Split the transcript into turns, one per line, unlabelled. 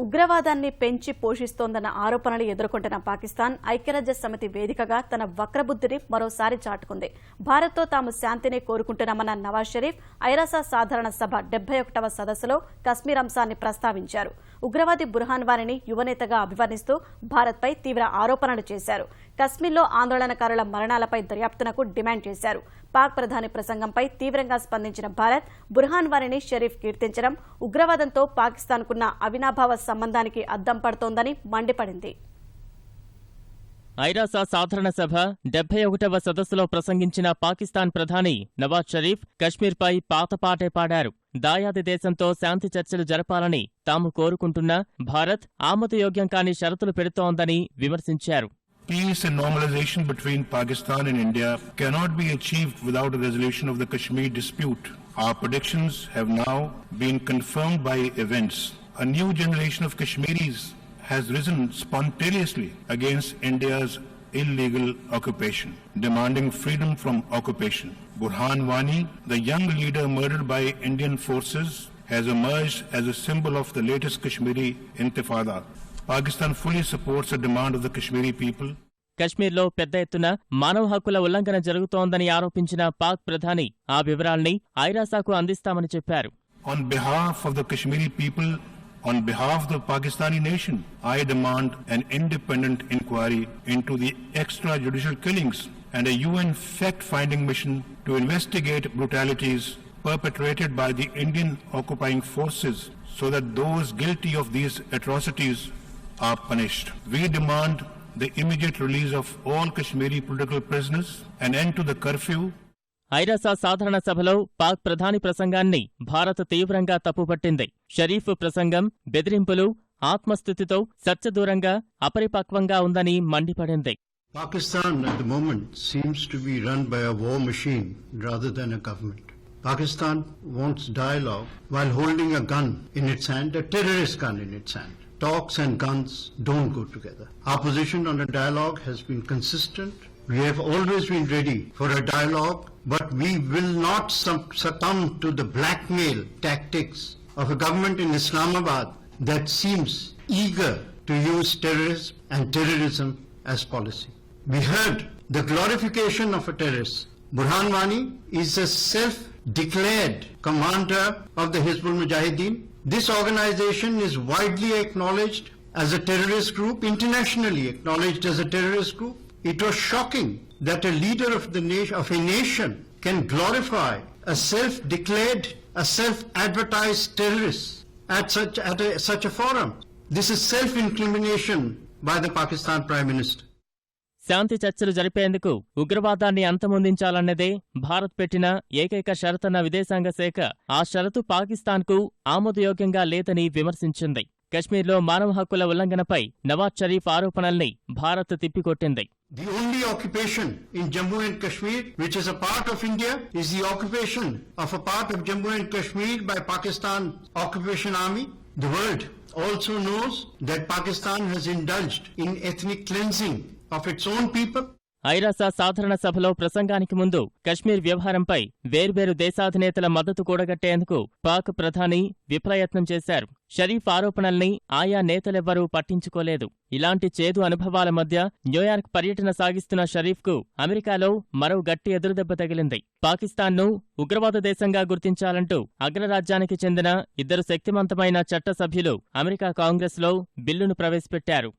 ఉగ్రవాదాన్ని పెంచి పోషిస్తోందన్న ఆరోపణలు ఎదుర్కొంటున్న పాకిస్తాన్ ఐక్యరాజ్య సమితి వేదికగా తన వక్రబుద్ధిని మరోసారి చాటుకుంది. భారత్తో తాము శాంతిని కోరుకుంటున్నామన్న నవాజ్ షరీఫ్ ఐరాస సాధారణ సభ 71వ సదస్సులో కశ్మీర్ అంశాన్ని ప్రస్తావించారు. ఉగ్రవాది బుర్హాన్ వానిని యువనేతగా అభివర్ణిస్తూ భారత్పై తీవ్ర ఆరోపణలు చేశారు. కశ్మీర్లో ఆందోళనకారుల మరణాలపై దర్యాప్తునకు డిమాండ్ చేశారు. పాక్ ప్రధాని ప్రసంగంపై తీవ్రంగా స్పందించిన భారత్ బుర్హాన్ వానిని షరీఫ్ కీర్తించడం ఉగ్రవాదంతో పాకిస్తాన్కున్న అవినాభావ సంబంధానికి అద్దం పడుతోందని మండిపడింది.
ఐరాస సాధారణ సభ 71వ సదస్సులో ప్రసంగించిన పాకిస్తాన్ ప్రధాని నవాజ్ షరీఫ్ కశ్మీర్పై పాతపాటే పాడారు. దాయాది దేశంతో శాంతి చర్చలు జరపాలని తాము కోరుకుంటున్నా భారత్ ఆమోదయోగ్యం కాని షరతులు పెడుతోందని విమర్శించారు.
Peace and normalization between Pakistan and India cannot be achieved without a resolution of the Kashmir dispute. Our predictions have now been confirmed by events. A new generation of Kashmiris has risen spontaneously against India's illegal occupation, demanding freedom from occupation. Burhan Wani, the young leader murdered by Indian forces, has emerged as a symbol of the latest Kashmiri intifada. Pakistan fully supports the demand of the Kashmiri people.
కశ్మీర్లో పెద్ద ఎత్తున మానవ హక్కుల ఉల్లంఘన జరుగుతోందని ఆరోపించిన పాక్ ప్రధాని ఆ వివరాల్ని ఐరాసాకు అందిస్తామని చెప్పారు.
On behalf of the Kashmiri people, on behalf of the Pakistani nation, I demand an independent inquiry into the extrajudicial killings and a UN fact-finding mission to investigate brutalities perpetrated by the Indian occupying forces so that those guilty of these atrocities are punished. We demand the immediate release of all Kashmiri political prisoners, an end to the curfew.
ఐరాస సాధారణ సభలో పాక్ ప్రధాని ప్రసంగాన్ని భారత్ తీవ్రంగా తప్పుపట్టింది. షరీఫ్ ప్రసంగం బెదిరింపులు, ఆత్మస్థుతితో సత్యదూరంగా అపరిపక్వంగా ఉందని మండిపడింది.
Pakistan at the moment seems to be run by a war machine rather than a government. Pakistan wants dialogue while holding a gun in its hand, a terrorist gun in its hand. Talks and guns don't go together. Our position on a dialogue has been consistent. We have always been ready for a dialogue, but we will not succumb to the blackmail tactics of a government in Islamabad that seems eager to use terrorism as policy. We heard the glorification of a terrorist. Burhan Wani is a self-declared commander of the Hizbul Mujahideen. This organization is widely acknowledged as a terrorist group, internationally acknowledged as a terrorist group. It was shocking that a leader of a nation can glorify a self-declared, a self-advertised terrorist at such a forum. This is self-incrimination by the Pakistan Prime Minister.
శాంతి చర్చలు జరిపేందుకు ఉగ్రవాదాన్ని అంతమొందించాలన్నదే భారత్ పెట్టిన ఏకైక షరతన్న విదేశాంగ శాఖ ఆ షరతు పాకిస్తాన్కు ఆమోదయోగ్యంగా లేదని విమర్శించింది. కశ్మీర్లో మానవ హక్కుల ఉల్లంఘనపై Nawaz Sharif ఆరోపణల్ని Bharat తిప్పికొట్టింది.
The only occupation in Jammu and Kashmir which is a part of India is the occupation of a part of Jammu and Kashmir by Pakistan Occupation Army. The world also knows that Pakistan has indulged in ethnic cleansing of its own people.
ఐరాస సాధారణ సభలో ప్రసంగానికి ముందు కశ్మీర్ వ్యవహారంపై వేర్వేరు దేశాధినేతల మద్దతు కూడగట్టేందుకు పాక్ ప్రధాని విప్రయత్నం చేశారు. షరీఫ్ ఆరోపణల్ని ఆయా నేతలెవ్వరూ పట్టించుకోలేదు. ఇలాంటి చేదు అనుభవాల మధ్య న్యూయార్క్ పర్యటన సాగిస్తున్న షరీఫ్కు అమెరికాలో మరో గట్టి ఎదురుదెబ్బ తగిలింది. పాకిస్తాన్ను ఉగ్రవాద దేశంగా గుర్తించాలంటూ అగ్రరాజ్యానికి చెందిన 2 శక్తిమంతమైన చట్టసభ్యులు అమెరికా కాంగ్రెస్లో బిల్లును ప్రవేశపెట్టారు.